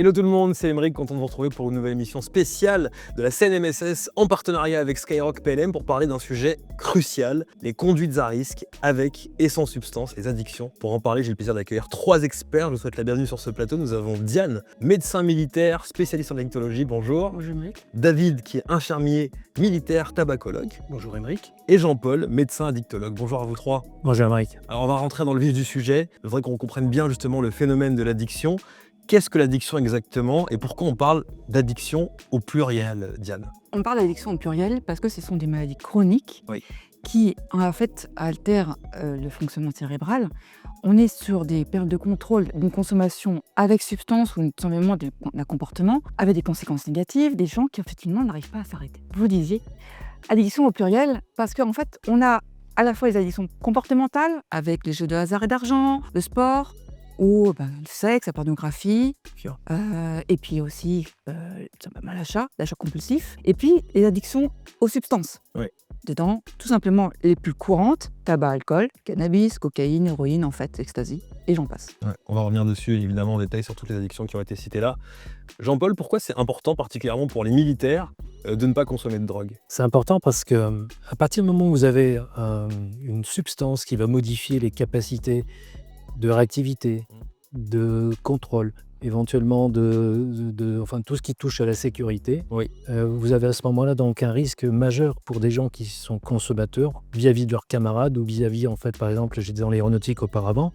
Hello tout le monde, c'est Aymeric, content de vous retrouver pour une nouvelle émission spéciale de la CNMSS en partenariat avec Skyrock PLM pour parler d'un sujet crucial, les conduites à risque avec et sans substance, les addictions. Pour en parler, j'ai le plaisir d'accueillir 3 experts, je vous souhaite la bienvenue sur ce plateau. Nous avons Diane, médecin militaire, spécialiste en addictologie, bonjour. Bonjour Aymeric. David, qui est infirmier militaire, tabacologue. Bonjour Aymeric. Et Jean-Paul, médecin addictologue. Bonjour à vous 3. Bonjour Aymeric. Alors on va rentrer dans le vif du sujet, il faudrait qu'on comprenne bien justement le phénomène de l'addiction. Qu'est-ce que l'addiction exactement et pourquoi on parle d'addiction au pluriel, Diane? On parle d'addiction au pluriel parce que ce sont des maladies chroniques qui, en fait, altèrent le fonctionnement cérébral. On est sur des périodes de contrôle d'une consommation avec substance ou tout simplement d'un comportement avec des conséquences négatives, des gens qui, effectivement, n'arrivent pas à s'arrêter. Vous disiez, addiction au pluriel parce qu'en fait, on a à la fois les addictions comportementales avec les jeux de hasard et d'argent, le sport, ou le sexe, la pornographie, et puis aussi l'achat compulsif, et puis les addictions aux substances. Dedans, tout simplement les plus courantes, tabac, alcool, cannabis, cocaïne, héroïne, en fait, ecstasy, et j'en passe. On va revenir dessus évidemment en détail sur toutes les addictions qui ont été citées là. Jean-Paul, pourquoi c'est important particulièrement pour les militaires de ne pas consommer de drogue? C'est important parce que à partir du moment où vous avez une substance qui va modifier les capacités de réactivité, de contrôle, éventuellement enfin, tout ce qui touche à la sécurité, vous avez à ce moment-là donc un risque majeur pour des gens qui sont consommateurs vis-à-vis de leurs camarades ou vis-à-vis, en fait, par exemple, j'étais dans l'aéronautique auparavant,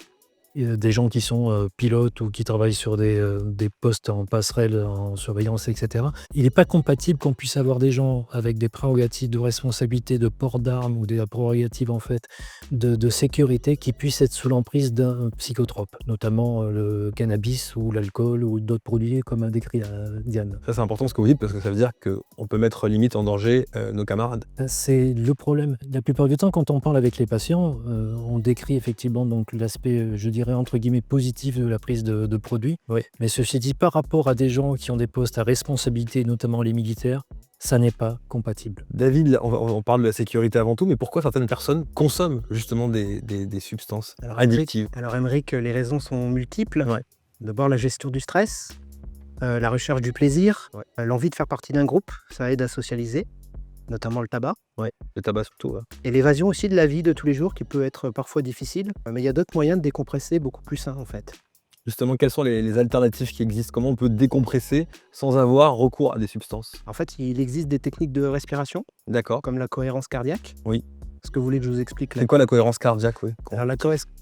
des gens qui sont pilotes ou qui travaillent sur des postes en passerelle, en surveillance, etc. Il n'est pas compatible qu'on puisse avoir des gens avec des prérogatives de responsabilité, de port d'armes ou des prérogatives en fait de sécurité qui puissent être sous l'emprise d'un psychotrope, notamment le cannabis ou l'alcool ou d'autres produits comme a décrit Diane. Ça c'est important ce que vous dites parce que ça veut dire qu'on peut mettre limite en danger nos camarades. C'est le problème. La plupart du temps, quand on parle avec les patients, on décrit effectivement donc l'aspect, je dirais, entre guillemets positif de la prise de produits. Mais ceci dit, par rapport à des gens qui ont des postes à responsabilité, notamment les militaires, ça n'est pas compatible. David, on parle de la sécurité avant tout, mais pourquoi certaines personnes consomment justement des substances addictives? Alors Aymeric, les raisons sont multiples. D'abord la gestion du stress, la recherche du plaisir, l'envie de faire partie d'un groupe, ça aide à socialiser, notamment le tabac. Le tabac surtout. Et l'évasion aussi de la vie de tous les jours qui peut être parfois difficile, mais il y a d'autres moyens de décompresser beaucoup plus sains en fait. Justement, quelles sont les alternatives qui existent? Comment on peut décompresser sans avoir recours à des substances? En fait, il existe des techniques de respiration, D'accord. comme la cohérence cardiaque. Est-ce que vous voulez que je vous explique C'est quoi la cohérence cardiaque? Alors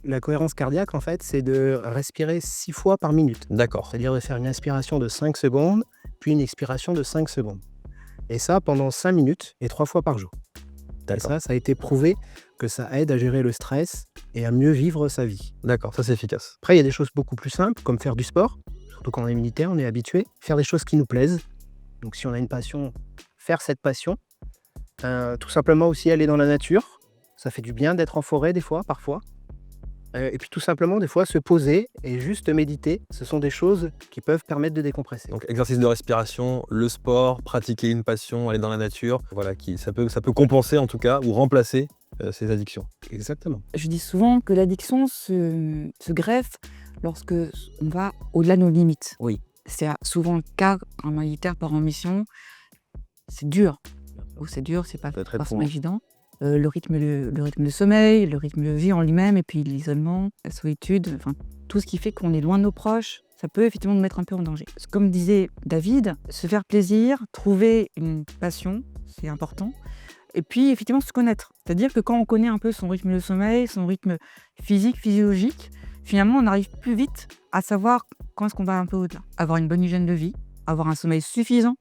la cohérence cardiaque, en fait, c'est de respirer 6 fois par minute. D'accord. C'est-à-dire de faire une inspiration de 5 secondes, puis une expiration de 5 secondes. Et ça pendant 5 minutes et 3 fois par jour. Et ça a été prouvé que ça aide à gérer le stress et à mieux vivre sa vie. D'accord, ça c'est efficace. Après, il y a des choses beaucoup plus simples, comme faire du sport. Surtout quand on est militaire, on est habitué. Faire des choses qui nous plaisent. Donc si on a une passion, faire cette passion. Tout simplement aussi aller dans la nature. Ça fait du bien d'être en forêt des fois, parfois. Et puis tout simplement, des fois, se poser et juste méditer. Ce sont des choses qui peuvent permettre de décompresser. Donc exercice de respiration, le sport, pratiquer une passion, aller dans la nature, voilà, ça peut compenser en tout cas ou remplacer ces addictions. Exactement. Je dis souvent que l'addiction se greffe lorsque on va au-delà de nos limites. C'est souvent le cas quand un militaire part en mission. C'est dur. C'est pas forcément évident. Le rythme de sommeil, le rythme de vie en lui-même, et puis l'isolement, la solitude, enfin, tout ce qui fait qu'on est loin de nos proches, ça peut effectivement nous mettre un peu en danger. Comme disait David, se faire plaisir, trouver une passion, c'est important. Et puis effectivement se connaître. C'est-à-dire que quand on connaît un peu son rythme de sommeil, son rythme physique, physiologique, finalement on arrive plus vite à savoir quand est-ce qu'on va un peu au-delà. Avoir une bonne hygiène de vie, avoir un sommeil suffisant,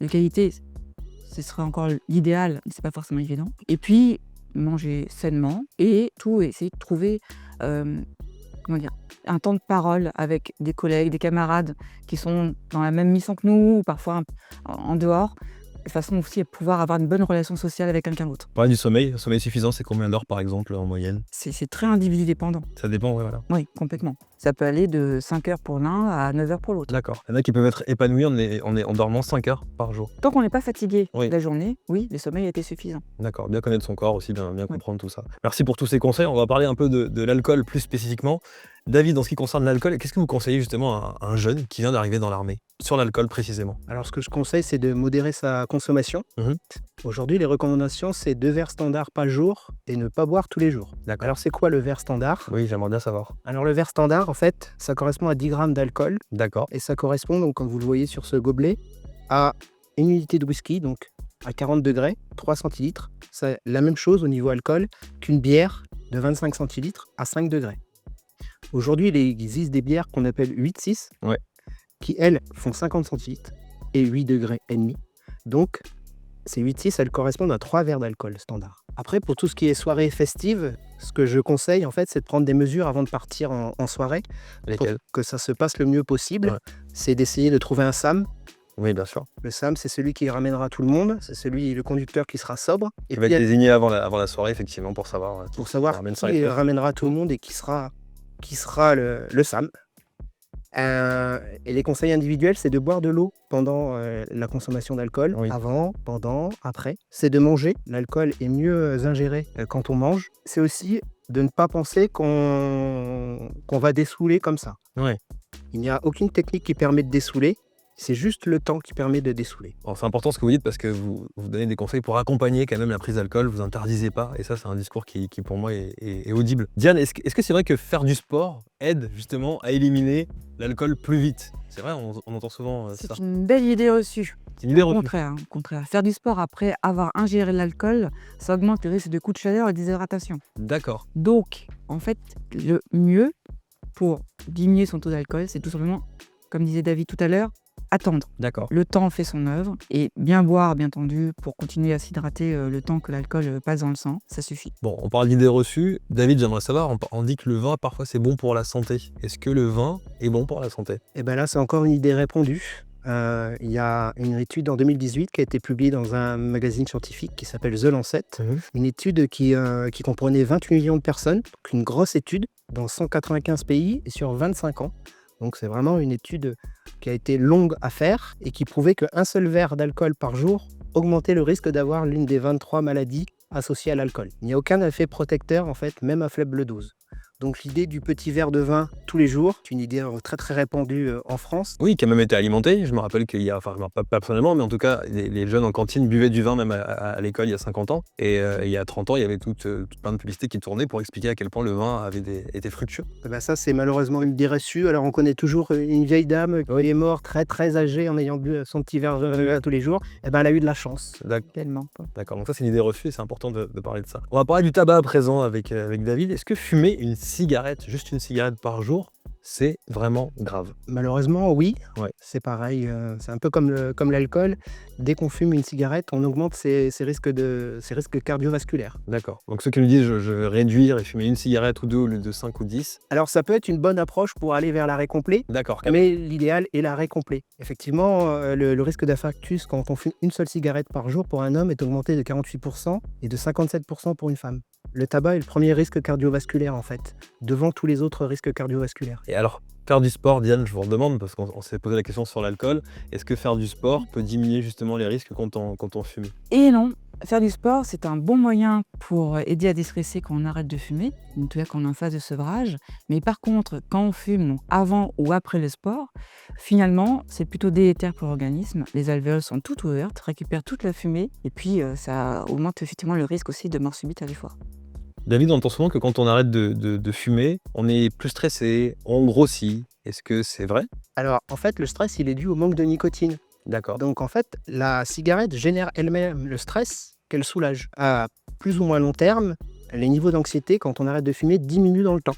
de qualité, ce serait encore l'idéal, mais c'est pas forcément évident. Et puis, manger sainement et tout, essayer de trouver un temps de parole avec des collègues, des camarades qui sont dans la même mission que nous, ou parfois en dehors, de façon aussi à pouvoir avoir une bonne relation sociale avec quelqu'un d'autre. Parler du sommeil, sommeil suffisant, c'est combien d'heures par exemple en moyenne? C'est très individu dépendant. Ça dépend, voilà. Oui, complètement. Ça peut aller de 5 heures pour l'un à 9 heures pour l'autre. D'accord. Il y en a qui peuvent être épanouis en dormant 5 heures par jour. Tant qu'on n'est pas fatigué la journée, le sommeil a été suffisant. D'accord, bien connaître son corps aussi, bien comprendre tout ça. Merci pour tous ces conseils. On va parler un peu de l'alcool plus spécifiquement. David, en ce qui concerne l'alcool, qu'est-ce que vous conseillez justement à un jeune qui vient d'arriver dans l'armée, sur l'alcool précisément? Alors, ce que je conseille, c'est de modérer sa consommation. Mhm. Aujourd'hui, les recommandations, c'est 2 verres standards par jour et ne pas boire tous les jours. D'accord. Alors, c'est quoi le verre standard? Oui, j'aimerais bien savoir. Alors, le verre standard, en fait, ça correspond à 10 grammes d'alcool D'accord. et ça correspond, donc, comme vous le voyez sur ce gobelet, à une unité de whisky, donc à 40 degrés, 3 centilitres. C'est la même chose au niveau alcool qu'une bière de 25 centilitres à 5 degrés. Aujourd'hui, il existe des bières qu'on appelle 8-6, Ouais. qui, elles, font 50 centilitres et 8 degrés et demi. Donc, ces 8-6, elles correspondent à 3 verres d'alcool standard. Après, pour tout ce qui est soirée festive, ce que je conseille, en fait, c'est de prendre des mesures avant de partir en soirée pour Lesquels? que ça se passe le mieux possible. Ouais. C'est d'essayer de trouver un SAM. Oui, bien sûr. Le SAM, c'est celui qui ramènera tout le monde, c'est le conducteur qui sera sobre. Et Il va puis, être désigné avant la soirée, effectivement, pour savoir. pour savoir ramène ça qui avec toi. ramènera tout le monde et qui sera le SAM. Et les conseils individuels, c'est de boire de l'eau pendant la consommation d'alcool, Oui. avant, pendant, après. C'est de manger. L'alcool est mieux ingéré quand on mange. C'est aussi de ne pas penser qu'on va dessouler comme ça. Ouais. Il n'y a aucune technique qui permet de dessouler. C'est juste le temps qui permet de dessouler. Bon, c'est important ce que vous dites parce que vous donnez des conseils pour accompagner quand même la prise d'alcool, vous interdisez pas, et ça c'est un discours qui pour moi est audible. Diane, est-ce que c'est vrai que faire du sport aide justement à éliminer l'alcool plus vite? C'est vrai, on entend souvent ça. C'est une belle idée reçue. C'est une idée Au reçue. contraire, au contraire. Faire du sport après avoir ingéré l'alcool, ça augmente le risque de coups de chaleur et de déshydratation. D'accord. Donc, en fait, le mieux pour diminuer son taux d'alcool, c'est tout simplement, comme disait David tout à l'heure, attendre. D'accord. Le temps fait son œuvre et bien boire, bien entendu, pour continuer à s'hydrater le temps que l'alcool passe dans le sang, ça suffit. Bon, on parle d'idées reçues. David, j'aimerais savoir, on dit que le vin parfois c'est bon pour la santé. Est-ce que le vin est bon pour la santé? Et bien là, c'est encore une idée répandue. Il y a une étude en 2018 qui a été publiée dans un magazine scientifique qui s'appelle The Lancet. Une étude qui comprenait 28 millions de personnes, donc une grosse étude dans 195 pays et sur 25 ans. Donc c'est vraiment une étude qui a été longue à faire et qui prouvait qu'un seul verre d'alcool par jour augmentait le risque d'avoir l'une des 23 maladies associées à l'alcool. Il n'y a aucun effet protecteur en fait, même à faible dose. Donc l'idée du petit verre de vin tous les jours, c'est une idée très très répandue en France. Oui, qui a même été alimenté. Je me rappelle qu'il y a, enfin, pas personnellement, mais en tout cas, les jeunes en cantine buvaient du vin même à l'école il y a 50 ans. Et il y a 30 ans, il y avait toute plein de publicités qui tournaient pour expliquer à quel point le vin avait été fructueux. Et ben ça, c'est malheureusement une idée reçue. Alors on connaît toujours une vieille dame qui est morte très très âgée en ayant bu son petit verre de vin tous les jours. Et ben elle a eu de la chance. Tellement pas. D'accord, donc ça c'est une idée reçue et c'est important de parler de ça. On va parler du tabac à présent avec David. Est-ce que fumer une cigarette, juste une cigarette par jour, c'est vraiment grave? Malheureusement, oui. Ouais. C'est pareil. C'est un peu comme l'alcool. Dès qu'on fume une cigarette, on augmente ses risques cardiovasculaires. D'accord. Donc ceux qui nous disent je vais réduire et fumer une cigarette ou deux au lieu de 5 ou 10. Alors ça peut être une bonne approche pour aller vers l'arrêt complet. D'accord. Mais l'idéal est l'arrêt complet. Effectivement, le risque d'infarctus quand on fume une seule cigarette par jour pour un homme est augmenté de 48% et de 57% pour une femme. Le tabac est le premier risque cardiovasculaire en fait, devant tous les autres risques cardiovasculaires. Et alors, faire du sport, Diane, je vous redemande, parce qu'on s'est posé la question sur l'alcool, est-ce que faire du sport peut diminuer justement les risques quand on fume? Et non, faire du sport, c'est un bon moyen pour aider à déstresser quand on arrête de fumer, en tout cas quand on est en phase de sevrage. Mais par contre, quand on fume, donc avant ou après le sport, finalement, c'est plutôt délétère pour l'organisme. Les alvéoles sont toutes ouvertes, récupèrent toute la fumée, et puis ça augmente effectivement le risque aussi de mort subite à l'effort. David, on entend souvent que quand on arrête de fumer, on est plus stressé, on grossit. Est-ce que c'est vrai? Alors en fait, le stress, il est dû au manque de nicotine. D'accord. Donc en fait, la cigarette génère elle-même le stress qu'elle soulage. À plus ou moins long terme, les niveaux d'anxiété, quand on arrête de fumer, diminuent dans le temps.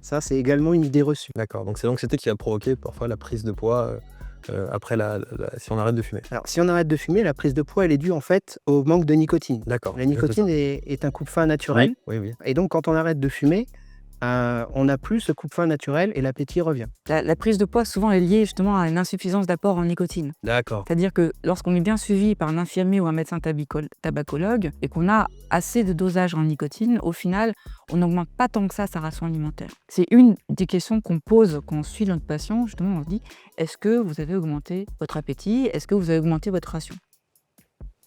Ça, c'est également une idée reçue. D'accord. Donc c'est l'anxiété qui a provoqué parfois la prise de poids après si on arrête de fumer. Alors si on arrête de fumer, la prise de poids, elle est due en fait au manque de nicotine. D'accord. La nicotine est un coupe-faim naturel. Oui. Et donc quand on arrête de fumer, on n'a plus ce coupe-faim naturel et l'appétit revient. La prise de poids souvent est liée justement à une insuffisance d'apport en nicotine. D'accord. C'est-à-dire que lorsqu'on est bien suivi par un infirmier ou un médecin tabacologue et qu'on a assez de dosage en nicotine, au final, on n'augmente pas tant que ça sa ration alimentaire. C'est une des questions qu'on pose quand on suit notre patient. Justement, on se dit, est-ce que vous avez augmenté votre appétit? Est-ce que vous avez augmenté votre ration?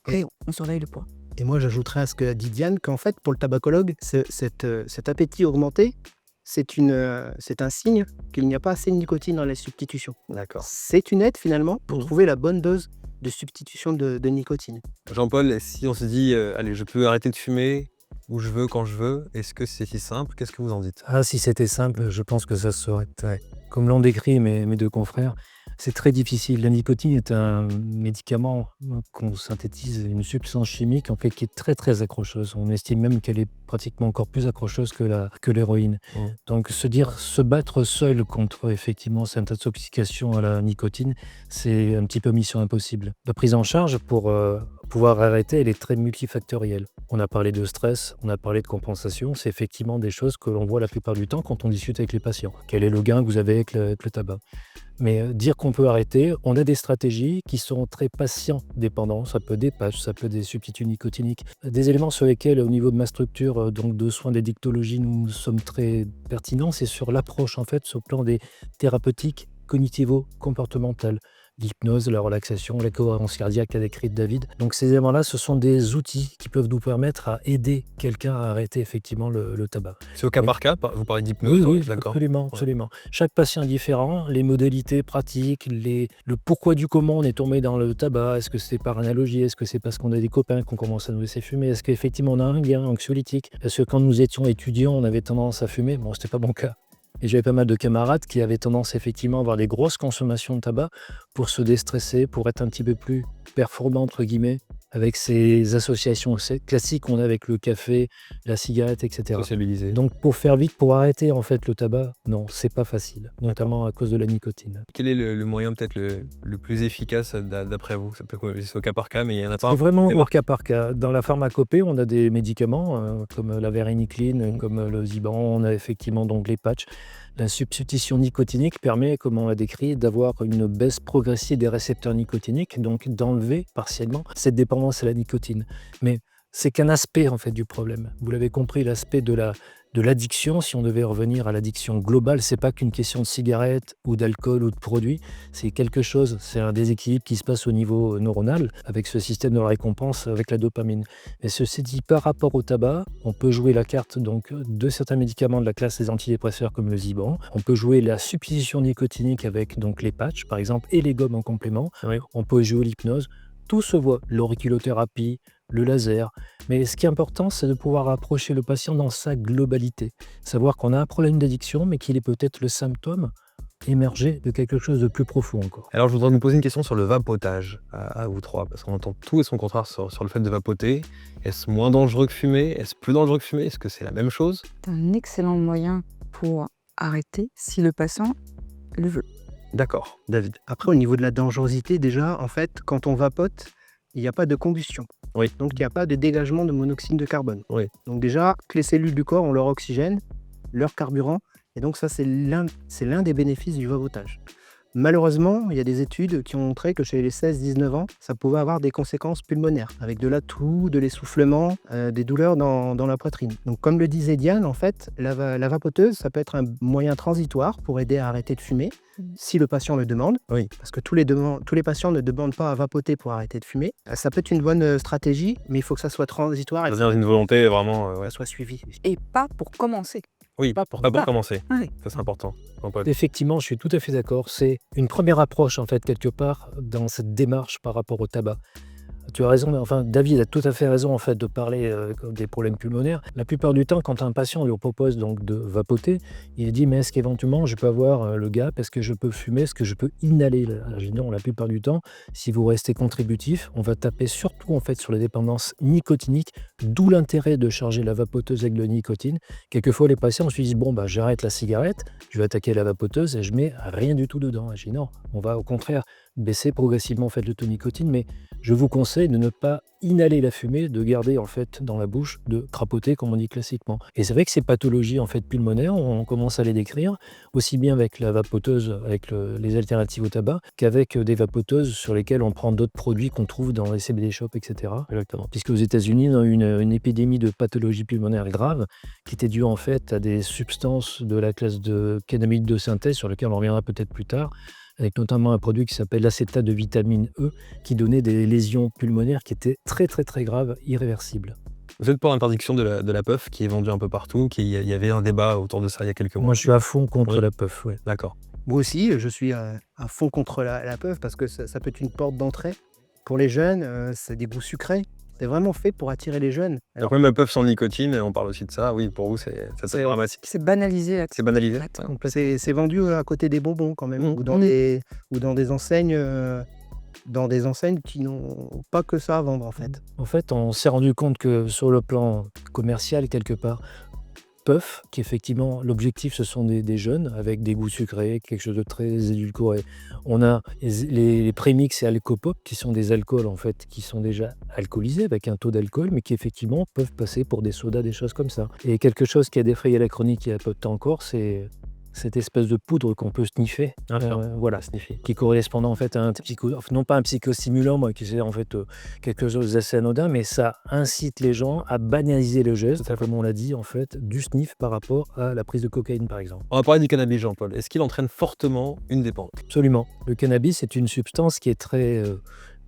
Et on surveille le poids. Et moi, j'ajouterais à ce que dit Diane qu'en fait, pour le tabacologue, cet appétit augmenté, c'est un signe qu'il n'y a pas assez de nicotine dans la substitution. D'accord. C'est une aide finalement pour Mmh. trouver la bonne dose de substitution de nicotine. Jean-Paul, si on se dit, allez, je peux arrêter de fumer où je veux, quand je veux, est-ce que c'est si simple? Qu'est-ce que vous en dites? Ah, si c'était simple, je pense que ça se saurait. Ouais. Comme l'ont décrit mes deux confrères, c'est très difficile. La nicotine est un médicament qu'on synthétise, une substance chimique en fait qui est très très accrocheuse. On estime même qu'elle est pratiquement encore plus accrocheuse que l'héroïne. Mmh. Donc se battre seul contre effectivement cette intoxication à la nicotine, c'est un petit peu mission impossible. La prise en charge pour pouvoir arrêter, elle est très multifactorielle. On a parlé de stress, on a parlé de compensation, c'est effectivement des choses que l'on voit la plupart du temps quand on discute avec les patients. Quel est le gain que vous avez avec le tabac? Mais dire qu'on peut arrêter, on a des stratégies qui sont très patient dépendants. Ça peut être des patchs, ça peut être des substituts nicotiniques. Des éléments sur lesquels, au niveau de ma structure donc de soins d'addictologie, nous sommes très pertinents, c'est sur l'approche en fait, sur le plan des thérapeutiques cognitivo-comportementales. L'hypnose, la relaxation, la cohérence cardiaque qu'a décrite David. Donc ces éléments-là, ce sont des outils qui peuvent nous permettre à aider quelqu'un à arrêter effectivement le tabac. C'est au cas Oui. par cas? Vous parlez d'hypnose? Oui, D'accord. absolument, Ouais. absolument. Chaque patient est différent, les modalités pratiques, le pourquoi du comment on est tombé dans le tabac. Est-ce que c'est par analogie? Est-ce que c'est parce qu'on a des copains qu'on commence à nous laisser fumer? Est-ce qu'effectivement on a un gain anxiolytique? Est-ce que quand nous étions étudiants, on avait tendance à fumer? Bon, c'était pas mon cas. Et j'avais pas mal de camarades qui avaient tendance effectivement à avoir des grosses consommations de tabac pour se déstresser, pour être un petit peu plus performant entre guillemets, avec ces associations classiques qu'on a avec le café, la cigarette, etc. Sociabiliser. Donc pour faire vite, pour arrêter en fait le tabac, non, c'est pas facile, notamment à cause de la nicotine. Quel est le moyen peut-être le plus efficace d'après vous? Ça peut être au cas par cas, mais il y en a pas C'est un. vraiment Mais au cas par cas. Dans la pharmacopée, on a des médicaments comme la varenicline, comme le Ziban, on a effectivement donc les patchs. La substitution nicotinique permet, comme on l'a décrit, d'avoir une baisse progressive des récepteurs nicotiniques, donc d'enlever partiellement cette dépendance à la nicotine. Mais c'est qu'un aspect en fait du problème. Vous l'avez compris, l'aspect de l'addiction, si on devait revenir à l'addiction globale, c'est pas qu'une question de cigarette ou d'alcool ou de produits, c'est quelque chose, c'est un déséquilibre qui se passe au niveau neuronal avec ce système de récompense avec la dopamine. Et ceci dit, par rapport au tabac, on peut jouer la carte donc de certains médicaments de la classe des antidépresseurs comme le Ziban, on peut jouer la substitution nicotinique avec donc les patchs par exemple et les gommes en complément, Oui. on peut jouer l'hypnose, tout se voit, l'auriculothérapie, le laser. Mais ce qui est important, c'est de pouvoir approcher le patient dans sa globalité. Savoir qu'on a un problème d'addiction, mais qu'il est peut-être le symptôme émergé de quelque chose de plus profond encore. Alors, je voudrais vous poser une question sur le vapotage, à vous trois, parce qu'on entend tout et son contraire sur le fait de vapoter. Est-ce moins dangereux que fumer? Est-ce plus dangereux que fumer? Est-ce que c'est la même chose? C'est un excellent moyen pour arrêter si le patient le veut. D'accord. David? Après, au niveau de la dangerosité, déjà, en fait, quand on vapote, il n'y a pas de combustion. Oui. Donc, il n'y a pas de dégagement de monoxyde de carbone. Oui. Donc, déjà, que les cellules du corps ont leur oxygène, leur carburant. Et donc, ça, c'est l'un des bénéfices du vapotage. Malheureusement, il y a des études qui ont montré que chez les 16-19 ans, ça pouvait avoir des conséquences pulmonaires, avec de la toux, de l'essoufflement, des douleurs dans la poitrine. Donc, comme le disait Diane, en fait, la vapoteuse, ça peut être un moyen transitoire pour aider à arrêter de fumer, si le patient le demande. Oui. Parce que tous les patients ne demandent pas à vapoter pour arrêter de fumer. Ça peut être une bonne stratégie, mais il faut que ça soit transitoire et que C'est une volonté vraiment. Ouais. ça soit suivi. Et pas pour commencer. Oui, Pas pour pas pour ça. commencer. Ouais. Ça, c'est important. Jean-Paul? Effectivement, je suis tout à fait d'accord. C'est une première approche, en fait, quelque part, dans cette démarche par rapport au tabac. Tu as raison, mais enfin, David a tout à fait raison en fait de parler des problèmes pulmonaires. La plupart du temps, quand un patient lui propose donc de vapoter, il dit mais est-ce qu'éventuellement je peux avoir le gap, est-ce que je peux fumer, est-ce que je peux inhaler? Je dis non, la plupart du temps, si vous restez contributif, on va taper surtout en fait sur les dépendances nicotiniques, d'où l'intérêt de charger la vapoteuse avec de la nicotine. Quelquefois, les patients se disent bon bah j'arrête la cigarette, je vais attaquer la vapoteuse et je mets rien du tout dedans. Je dis non, on va au contraire baisser progressivement en fait le taux de nicotine, mais je vous conseille de ne pas inhaler la fumée, de garder en fait dans la bouche, de crapoter comme on dit classiquement. Et c'est vrai que ces pathologies en fait pulmonaires, on commence à les décrire aussi bien avec la vapoteuse, avec les alternatives au tabac, qu'avec des vapoteuses sur lesquelles on prend d'autres produits qu'on trouve dans les CBD shops, etc. Exactement. Puisque aux États-Unis, on a eu une épidémie de pathologies pulmonaires graves qui était due en fait à des substances de la classe de cannabinoïdes de synthèse sur lesquelles on reviendra peut-être plus tard, avec notamment un produit qui s'appelle l'acétate de vitamine E, qui donnait des lésions pulmonaires qui étaient très très très graves, irréversibles. Vous êtes pour l'interdiction de la puff qui est vendue un peu partout, il y avait un débat autour de ça il y a quelques mois. Moi, je suis à fond contre Oui. la puff, ouais. D'accord. Moi aussi, je suis à fond contre la puff parce que ça peut être une porte d'entrée. Pour les jeunes, c'est des goûts sucrés. C'est vraiment fait pour attirer les jeunes. Alors même la puff sans nicotine, on parle aussi de ça, oui, pour vous, c'est dramatique. C'est banalisé. Là. C'est banalisé. C'est vendu à côté des bonbons quand même, Mmh. ou dans des enseignes qui n'ont pas que ça à vendre en fait. En fait, on s'est rendu compte que sur le plan commercial, quelque part, puff, qu'effectivement, l'objectif, ce sont des jeunes avec des goûts sucrés, quelque chose de très édulcoré. On a les prémix et alcopop, qui sont des alcools, en fait, qui sont déjà alcoolisés, avec un taux d'alcool, mais qui, effectivement, peuvent passer pour des sodas, des choses comme ça. Et quelque chose qui a défrayé la chronique il y a peu de temps encore, c'est cette espèce de poudre qu'on peut sniffer, voilà, sniffer, qui correspond en fait à non pas un psychostimulant, moi, qui c'est en fait quelque chose d'assez anodin, mais ça incite les gens à banaliser le geste, comme on l'a dit, en fait, du sniff par rapport à la prise de cocaïne, par exemple. On va parler du cannabis, Jean-Paul. Est-ce qu'il entraîne fortement une dépendance? Absolument. Le cannabis est une substance qui est très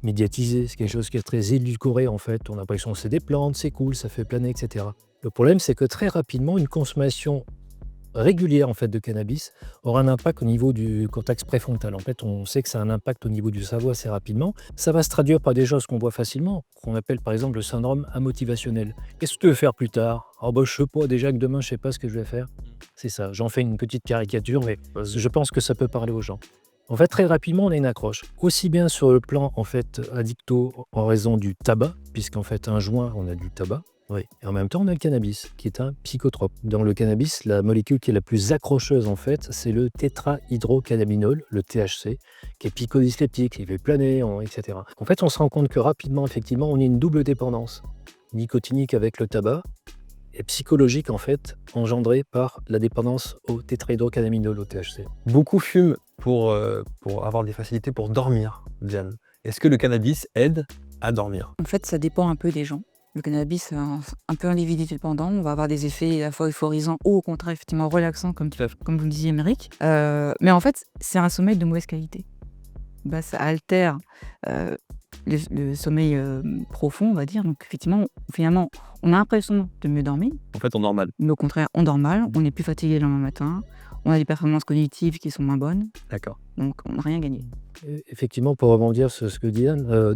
médiatisée, c'est quelque chose qui est très édulcoré, en fait. On a l'impression que c'est des plantes, c'est cool, ça fait planer, etc. Le problème, c'est que très rapidement, une consommation régulière en fait de cannabis aura un impact au niveau du cortex préfrontal. En fait, on sait que ça a un impact au niveau du cerveau assez rapidement. Ça va se traduire par des choses qu'on voit facilement, qu'on appelle par exemple le syndrome amotivationnel. Qu'est-ce que tu veux faire plus tard? Je sais pas, déjà que demain je sais pas ce que je vais faire. C'est ça, j'en fais une petite caricature, mais je pense que ça peut parler aux gens. En fait, très rapidement, on a une accroche. Aussi bien sur le plan en fait addicto en raison du tabac, puisqu'en fait un joint, on a du tabac. Oui. Et en même temps, on a le cannabis, qui est un psychotrope. Dans le cannabis, la molécule qui est la plus accrocheuse, en fait, c'est le tétrahydrocannabinol, le THC, qui est psychodysleptique, qui fait planer, etc. En fait, on se rend compte que rapidement, effectivement, on a une double dépendance nicotinique avec le tabac et psychologique, en fait, engendrée par la dépendance au tétrahydrocannabinol, au THC. Beaucoup fument pour avoir des facilités pour dormir, Diane. Est-ce que le cannabis aide à dormir? En fait, ça dépend un peu des gens. Le cannabis, c'est un peu individu dépendant. On va avoir des effets à la fois euphorisants ou au contraire effectivement relaxants, comme vous le disiez, Émeric. Mais en fait, c'est un sommeil de mauvaise qualité. Ça altère le sommeil profond, on va dire. Donc effectivement, finalement, on a l'impression de mieux dormir. En fait, on dort mal. Mais au contraire, on dort mal, on est plus fatigué le lendemain matin, on a des performances cognitives qui sont moins bonnes. D'accord. Donc on n'a rien gagné. Effectivement, pour rebondir sur ce que Diane,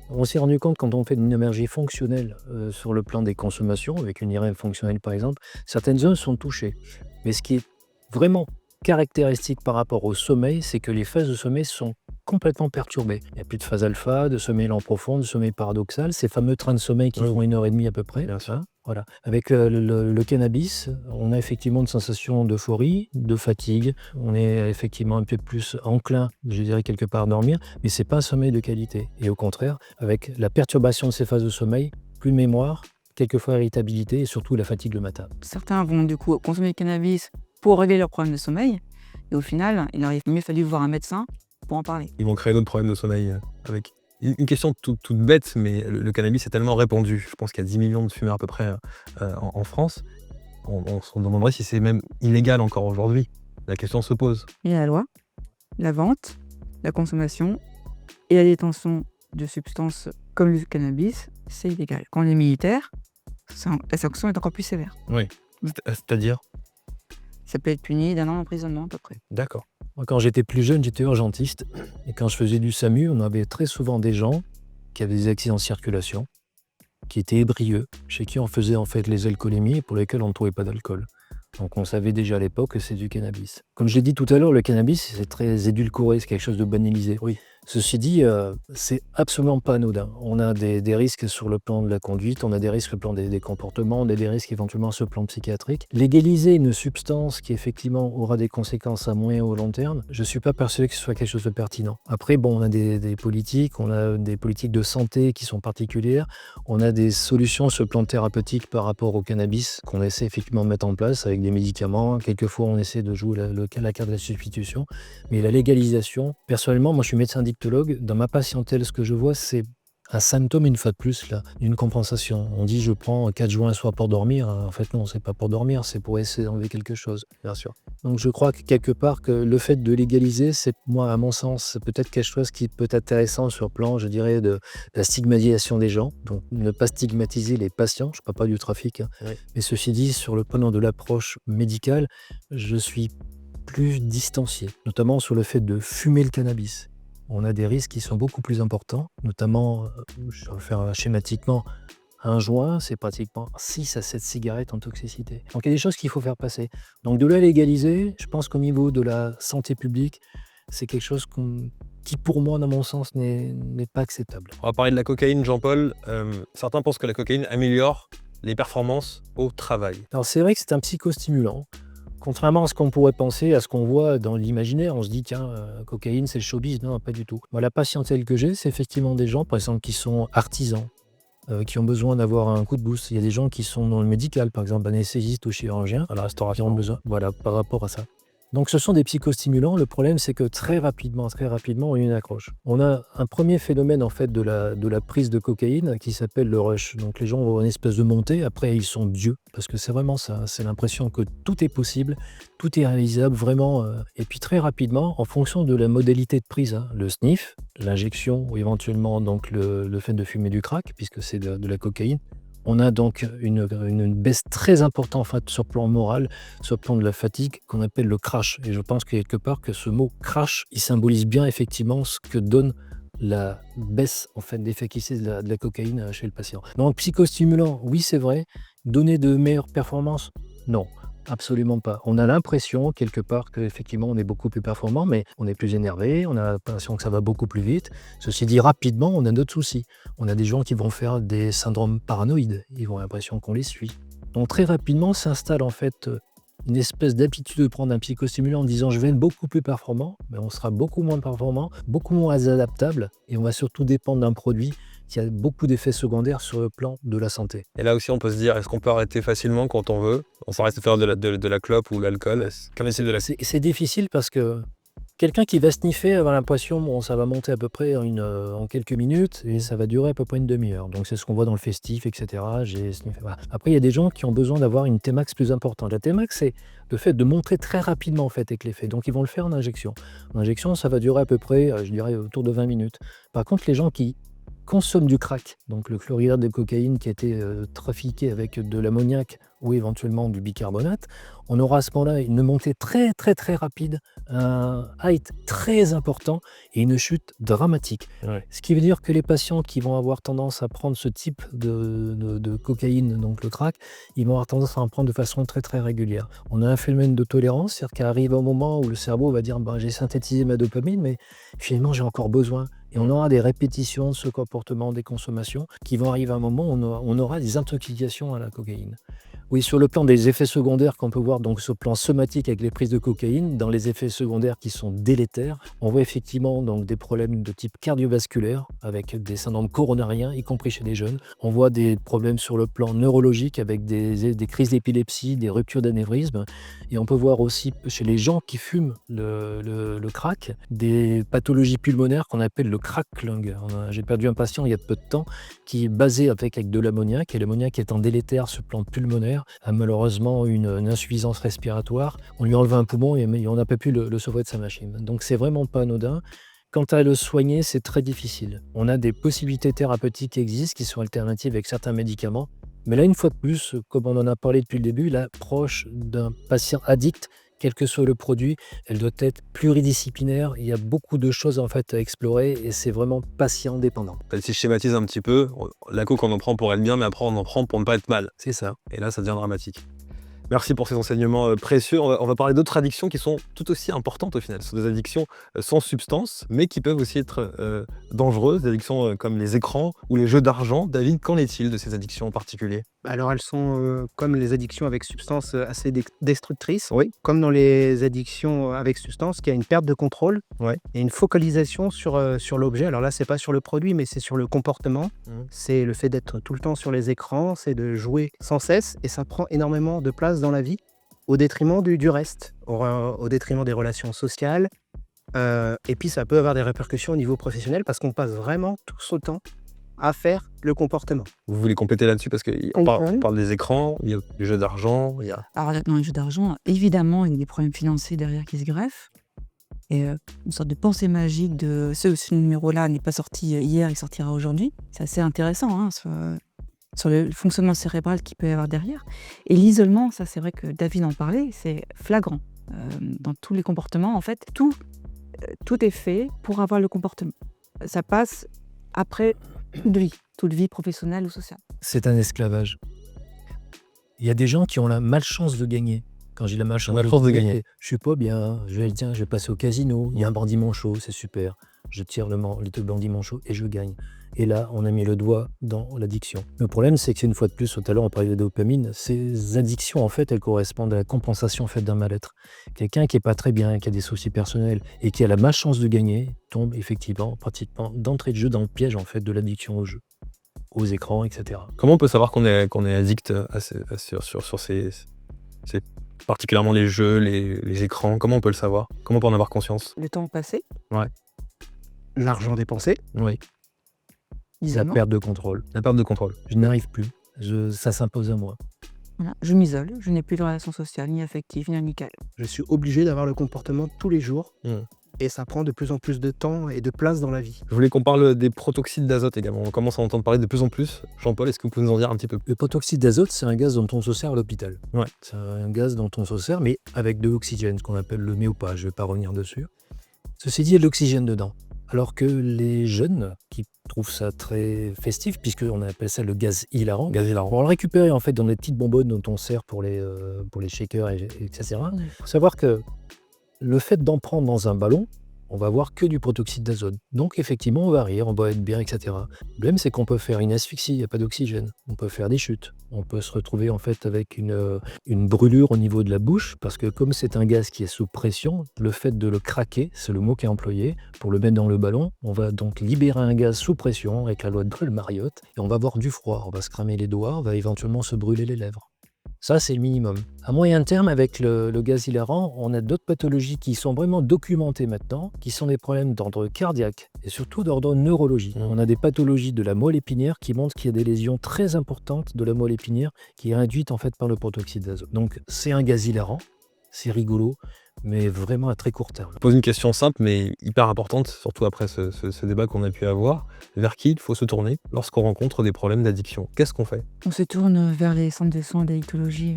on s'est rendu compte quand on fait une énergie fonctionnelle sur le plan des consommations, avec une IRM fonctionnelle par exemple, certaines zones sont touchées. Mais ce qui est vraiment caractéristique par rapport au sommeil, c'est que les phases de sommeil sont complètement perturbées. Il n'y a plus de phase alpha, de sommeil lent profond, de sommeil paradoxal, ces fameux trains de sommeil qui font 1h30 à peu près. Bien sûr. Voilà. Avec le cannabis, on a effectivement une sensation d'euphorie, de fatigue. On est effectivement un peu plus enclin, je dirais, quelque part à dormir, mais ce n'est pas un sommeil de qualité. Et au contraire, avec la perturbation de ces phases de sommeil, plus de mémoire, quelquefois irritabilité et surtout la fatigue le matin. Certains vont du coup consommer du cannabis pour régler leurs problèmes de sommeil. Et au final, il aurait mieux fallu voir un médecin pour en parler. Ils vont créer d'autres problèmes de sommeil avec. Une question toute bête, mais le cannabis est tellement répandu. Je pense qu'il y a 10 millions de fumeurs à peu près en France. On se demanderait si c'est même illégal encore aujourd'hui. La question se pose. Il y a la loi, la vente, la consommation et la détention de substances comme le cannabis, c'est illégal. Quand on est militaire, la sanction est encore plus sévère. Oui. C'est-à-dire? Ça peut être puni d'1 an d'emprisonnement à peu près. D'accord. Moi, quand j'étais plus jeune, j'étais urgentiste. Et quand je faisais du SAMU, on avait très souvent des gens qui avaient des accidents de circulation, qui étaient ébrieux, chez qui on faisait en fait les alcoolémies et pour lesquels on ne trouvait pas d'alcool. Donc on savait déjà à l'époque que c'est du cannabis. Comme je l'ai dit tout à l'heure, le cannabis, c'est très édulcoré, c'est quelque chose de banalisé. Oui. Ceci dit, c'est absolument pas anodin. On a des risques sur le plan de la conduite, on a des risques sur le plan des comportements, on a des risques éventuellement sur le plan psychiatrique. Légaliser une substance qui effectivement aura des conséquences à moyen ou à long terme, je ne suis pas persuadé que ce soit quelque chose de pertinent. Après, on a des politiques, on a des politiques de santé qui sont particulières, on a des solutions sur le plan thérapeutique par rapport au cannabis qu'on essaie effectivement de mettre en place avec des médicaments. Quelquefois, on essaie de jouer la carte de la substitution. Mais la légalisation, personnellement, moi je suis médecin dictologue. Dans ma patientèle, ce que je vois, c'est un symptôme, une fois de plus, là, d'une compensation. On dit je prends 4 joints un soir pour dormir. En fait, non, c'est pas pour dormir, c'est pour essayer d'enlever quelque chose. Bien sûr. Donc je crois que quelque part, que le fait de légaliser, c'est moi, à mon sens, c'est peut-être quelque chose qui peut être intéressant sur le plan, je dirais, de la stigmatisation des gens. Donc ne pas stigmatiser les patients, je ne parle pas du trafic. Oui. Mais ceci dit, sur le plan de l'approche médicale, je suis plus distancié, notamment sur le fait de fumer le cannabis. On a des risques qui sont beaucoup plus importants, notamment, je vais faire schématiquement, un joint, c'est pratiquement 6 à 7 cigarettes en toxicité. Donc il y a des choses qu'il faut faire passer. Donc de la légaliser, je pense qu'au niveau de la santé publique, c'est quelque chose qui, pour moi, dans mon sens, n'est pas acceptable. On va parler de la cocaïne, Jean-Paul. Certains pensent que la cocaïne améliore les performances au travail. Alors c'est vrai que c'est un psychostimulant. Contrairement à ce qu'on pourrait penser, à ce qu'on voit dans l'imaginaire, on se dit, tiens, cocaïne, c'est le showbiz. Non, pas du tout. Moi, la patientèle que j'ai, c'est effectivement des gens, par exemple, qui sont artisans, qui ont besoin d'avoir un coup de boost. Il y a des gens qui sont dans le médical, par exemple, anesthésiste ou chirurgien, à la restauration, qui ont besoin, voilà, par rapport à ça. Donc ce sont des psychostimulants. Le problème, c'est que très rapidement, on a une accroche. On a un premier phénomène en fait de la prise de cocaïne qui s'appelle le rush. Donc les gens vont une espèce de montée, après ils sont dieux, parce que c'est vraiment ça. C'est l'impression que tout est possible, tout est réalisable vraiment. Et puis très rapidement, en fonction de la modalité de prise, le sniff, l'injection ou éventuellement donc le fait de fumer du crack, puisque c'est de la cocaïne, on a donc une baisse très importante en fait, sur le plan moral, sur le plan de la fatigue, qu'on appelle le crash. Et je pense quelque part que ce mot crash, il symbolise bien effectivement ce que donne la baisse en fait, d'efficacité de la cocaïne chez le patient. Donc psychostimulant, oui c'est vrai. Donner de meilleures performances, non. Absolument pas. On a l'impression, quelque part, qu'effectivement, on est beaucoup plus performant, mais on est plus énervé, on a l'impression que ça va beaucoup plus vite. Ceci dit, rapidement, on a d'autres soucis. On a des gens qui vont faire des syndromes paranoïdes. Ils vont avoir l'impression qu'on les suit. Donc, très rapidement, s'installe en fait une espèce d'habitude de prendre un psychostimulant en disant je vais être beaucoup plus performant, mais on sera beaucoup moins performant, beaucoup moins adaptable, et on va surtout dépendre d'un produit qui a beaucoup d'effets secondaires sur le plan de la santé. Et là aussi, on peut se dire, est-ce qu'on peut arrêter facilement quand on veut? On s'arrête de faire de la clope ou l'alcool? Qu'en est-il de la... C'est difficile parce que quelqu'un qui va sniffer va avoir l'impression bon, ça va monter à peu près en quelques minutes et ça va durer à peu près une demi-heure. Donc c'est ce qu'on voit dans le festif, etc. J'ai sniffé. Voilà. Après, il y a des gens qui ont besoin d'avoir une Tmax plus importante. La Tmax, c'est le fait de montrer très rapidement en fait, avec l'effet. Donc ils vont le faire en injection. En injection, ça va durer à peu près, je dirais, autour de 20 minutes. Par contre, les gens qui consomment du crack, donc le chlorhydrate de cocaïne qui a été trafiqué avec de l'ammoniac ou éventuellement du bicarbonate, on aura à ce moment-là une montée très très très rapide, un height très important et une chute dramatique. Ouais. Ce qui veut dire que les patients qui vont avoir tendance à prendre ce type de cocaïne, donc le crack, ils vont avoir tendance à en prendre de façon très très régulière. On a un phénomène de tolérance, c'est-à-dire qu'arrive un moment où le cerveau va dire j'ai synthétisé ma dopamine, mais finalement j'ai encore besoin. Et on aura des répétitions de ce comportement, des consommations, qui vont arriver à un moment où on aura des intoxications à la cocaïne. Oui, sur le plan des effets secondaires qu'on peut voir, donc sur le plan somatique avec les prises de cocaïne, dans les effets secondaires qui sont délétères, on voit effectivement donc des problèmes de type cardiovasculaire avec des syndromes coronariens, y compris chez les jeunes. On voit des problèmes sur le plan neurologique avec des crises d'épilepsie, des ruptures d'anévrisme. Et on peut voir aussi chez les gens qui fument le crack, des pathologies pulmonaires qu'on appelle le crack lung. J'ai perdu un patient il y a peu de temps qui est basé avec de l'ammoniac, et l'ammoniac étant délétère sur le plan pulmonaire, a malheureusement une insuffisance respiratoire. On lui enlève un poumon et on n'a pas pu le sauver de sa machine. Donc c'est vraiment pas anodin. Quant à le soigner, c'est très difficile. On a des possibilités thérapeutiques qui existent, qui sont alternatives avec certains médicaments. Mais là, une fois de plus, comme on en a parlé depuis le début, l'approche d'un patient addict, quel que soit le produit, elle doit être pluridisciplinaire. Il y a beaucoup de choses en fait à explorer et c'est vraiment patient dépendant. Si je schématise un petit peu, la coke on en prend pour être bien, mais après on en prend pour ne pas être mal. C'est ça. Et là ça devient dramatique. Merci pour ces enseignements précieux. On va parler d'autres addictions qui sont tout aussi importantes au final. Ce sont des addictions sans substance, mais qui peuvent aussi être dangereuses. Des addictions comme les écrans ou les jeux d'argent. David, qu'en est-il de ces addictions en particulier? Alors elles sont comme les addictions avec substance assez destructrices. Oui. Comme dans les addictions avec substance, qui a une perte de contrôle Ouais. et une focalisation sur l'objet. Alors là, c'est pas sur le produit, mais c'est sur le comportement. C'est le fait d'être tout le temps sur les écrans, c'est de jouer sans cesse et ça prend énormément de place dans la vie au détriment du reste, au détriment des relations sociales. Et puis ça peut avoir des répercussions au niveau professionnel parce qu'on passe vraiment tout son temps à faire le comportement. Vous voulez compléter là-dessus parce qu'on parle des écrans, il y a les jeux d'argent, il y a... Alors, dans les jeux d'argent, évidemment, il y a des problèmes financiers derrière qui se greffent. Et une sorte de pensée magique de ce numéro-là n'est pas sorti hier, il sortira aujourd'hui. C'est assez intéressant hein, sur le fonctionnement cérébral qu'il peut y avoir derrière. Et l'isolement, ça c'est vrai que David en parlait, c'est flagrant. Dans tous les comportements, en fait, tout est fait pour avoir le comportement. Ça passe après toute vie professionnelle ou sociale. C'est un esclavage. Il y a des gens qui ont la malchance de gagner. Quand j'ai la malchance de gagner, je suis pas bien, je vais passer au casino, il y a un bandit manchot, c'est super. Je tire le bandit manchot et je gagne. Et là, on a mis le doigt dans l'addiction. Le problème, c'est que une fois de plus, tout à l'heure, on parlait de dopamine. Ces addictions, en fait, elles correspondent à la compensation en fait, d'un mal-être. Quelqu'un qui n'est pas très bien, qui a des soucis personnels et qui a la malchance de gagner, tombe effectivement, pratiquement, d'entrée de jeu dans le piège en fait, de l'addiction au jeu, aux écrans, etc. Comment on peut savoir qu'on est addict sur ces particulièrement les jeux, les écrans? Comment on peut le savoir? Comment on peut en avoir conscience? Le temps passé. Ouais. L'argent dépensé. Oui. La perte de contrôle. La perte de contrôle. Je n'arrive plus. Ça s'impose à moi. Voilà. Je m'isole. Je n'ai plus de relation sociale, ni affective, ni amicale. Je suis obligé d'avoir le comportement tous les jours. Et ça prend de plus en plus de temps et de place dans la vie. Je voulais qu'on parle des protoxydes d'azote également. On commence à entendre parler de plus en plus. Jean-Paul, est-ce que vous pouvez nous en dire un petit peu? Le protoxyde d'azote, c'est un gaz dont on se sert à l'hôpital. Ouais. C'est un gaz dont on se sert, mais avec de l'oxygène, ce qu'on appelle le méopa. Je ne vais pas revenir dessus. Ceci dit, il y a de l'oxygène dedans. Alors que les jeunes qui trouvent ça très festif, puisqu'on appelle ça le gaz hilarant, pour le récupérer en fait dans des petites bonbonnes dont on sert pour les shakers, etc. Il faut savoir que le fait d'en prendre dans un ballon, on va avoir que du protoxyde d'azote. Donc effectivement, on va rire, on va être bien, etc. Le problème, c'est qu'on peut faire une asphyxie, il n'y a pas d'oxygène. On peut faire des chutes. On peut se retrouver en fait avec une brûlure au niveau de la bouche, parce que comme c'est un gaz qui est sous pression, le fait de le craquer, c'est le mot qui est employé, pour le mettre dans le ballon, on va donc libérer un gaz sous pression avec la loi de Brêle-Mariotte, et on va avoir du froid, on va se cramer les doigts, on va éventuellement se brûler les lèvres. Ça, c'est le minimum. À moyen terme, avec le gaz hilarant, on a d'autres pathologies qui sont vraiment documentées maintenant, qui sont des problèmes d'ordre cardiaque et surtout d'ordre neurologique. On a des pathologies de la moelle épinière qui montrent qu'il y a des lésions très importantes de la moelle épinière qui est induite en fait par le protoxyde d'azote. Donc, c'est un gaz hilarant, c'est rigolo, mais vraiment à très court terme. Je pose une question simple mais hyper importante, surtout après ce débat qu'on a pu avoir. Vers qui il faut se tourner lorsqu'on rencontre des problèmes d'addiction? Qu'est-ce qu'on fait? On se tourne vers les centres de soins d'addictologie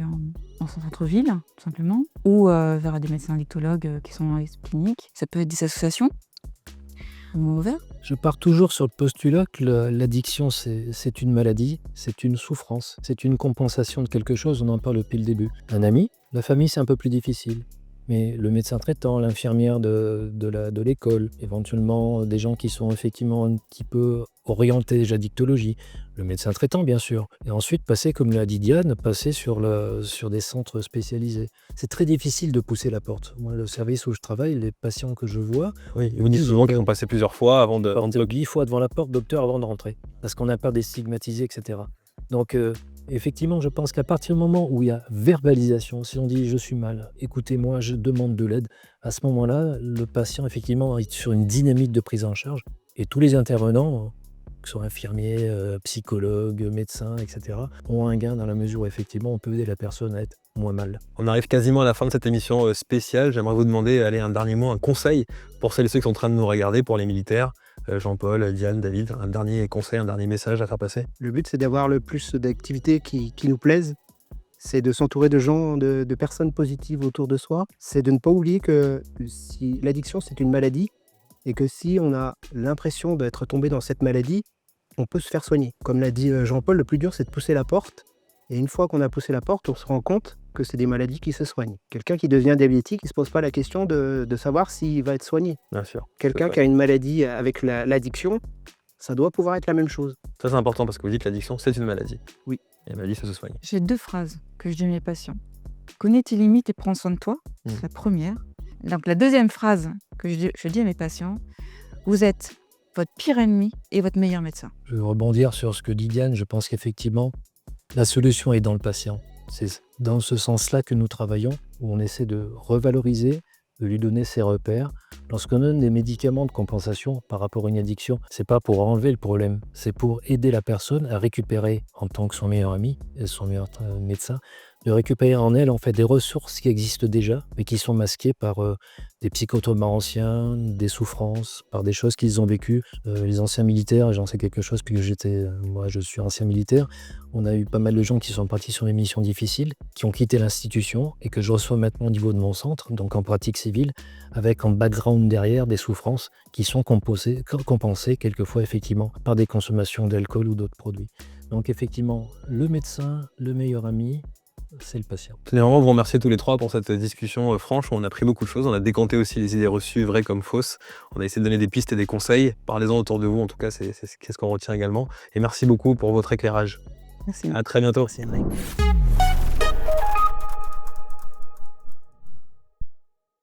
en centre-ville, tout simplement, ou vers des médecins addictologues qui sont dans les cliniques. Ça peut être des associations. Je pars toujours sur le postulat que l'addiction, c'est une maladie, c'est une souffrance, c'est une compensation de quelque chose, on en parle depuis le début. Un ami, la famille, c'est un peu plus difficile. Mais le médecin traitant, l'infirmière de l'école, éventuellement des gens qui sont effectivement un petit peu orientés addictologie, le médecin traitant bien sûr, et ensuite passer, comme l'a dit Diane, passer sur des centres spécialisés. C'est très difficile de pousser la porte. Moi, le service où je travaille, les patients que je vois... Oui, vous dites souvent qu'ils ont passé plusieurs fois avant de... 10 fois devant la porte, docteur, avant de rentrer, parce qu'on a peur des stigmatisés, etc. Donc... effectivement, je pense qu'à partir du moment où il y a verbalisation, si on dit « je suis mal, écoutez-moi, je demande de l'aide », à ce moment-là, le patient, effectivement, est sur une dynamique de prise en charge et tous les intervenants, que ce soit infirmiers, psychologues, médecins, etc., ont un gain dans la mesure où, effectivement, on peut aider la personne à être moins mal. On arrive quasiment à la fin de cette émission spéciale. J'aimerais vous demander, allez, un dernier mot, un conseil pour celles et ceux qui sont en train de nous regarder, pour les militaires. Jean-Paul, Diane, David, un dernier conseil, un dernier message à faire passer? Le but, c'est d'avoir le plus d'activités qui nous plaisent. C'est de s'entourer de gens, de personnes positives autour de soi. C'est de ne pas oublier que si l'addiction, c'est une maladie, et que si on a l'impression d'être tombé dans cette maladie, on peut se faire soigner. Comme l'a dit Jean-Paul, le plus dur, c'est de pousser la porte. Et une fois qu'on a poussé la porte, on se rend compte que c'est des maladies qui se soignent. Quelqu'un qui devient diabétique, il ne se pose pas la question de savoir s'il va être soigné. Bien sûr. Quelqu'un qui a une maladie avec l'addiction, ça doit pouvoir être la même chose. Ça, c'est important parce que vous dites que l'addiction, c'est une maladie. Oui. Et la maladie, ça se soigne. J'ai 2 phrases que je dis à mes patients. Connais tes limites et prends soin de toi. C'est la première. Donc la deuxième phrase que je dis à mes patients, vous êtes votre pire ennemi et votre meilleur médecin. Je vais rebondir sur ce que dit Diane. Je pense qu'effectivement, la solution est dans le patient. C'est dans ce sens-là que nous travaillons, où on essaie de revaloriser, de lui donner ses repères, Lorsqu'on donne des médicaments de compensation par rapport à une addiction, c'est pas pour enlever le problème, c'est pour aider la personne à récupérer, en tant que son meilleur ami et son meilleur médecin, de récupérer en elle en fait des ressources qui existent déjà, mais qui sont masquées par des psychotraumas anciens, des souffrances, par des choses qu'ils ont vécues. Les anciens militaires, j'en sais quelque chose puisque moi je suis ancien militaire, on a eu pas mal de gens qui sont partis sur des missions difficiles, qui ont quitté l'institution et que je reçois maintenant au niveau de mon centre, donc en pratique civile, avec en background derrière des souffrances qui sont compensées quelquefois effectivement par des consommations d'alcool ou d'autres produits. Donc effectivement, le médecin, le meilleur ami, c'est le patient. Je tenais vraiment à vous remercier tous les trois pour cette discussion franche. On a appris beaucoup de choses, on a décanté aussi les idées reçues, vraies comme fausses. On a essayé de donner des pistes et des conseils. Parlez-en autour de vous, en tout cas, c'est ce qu'on retient également. Et merci beaucoup pour votre éclairage. Merci. À très bientôt. Merci, Henri.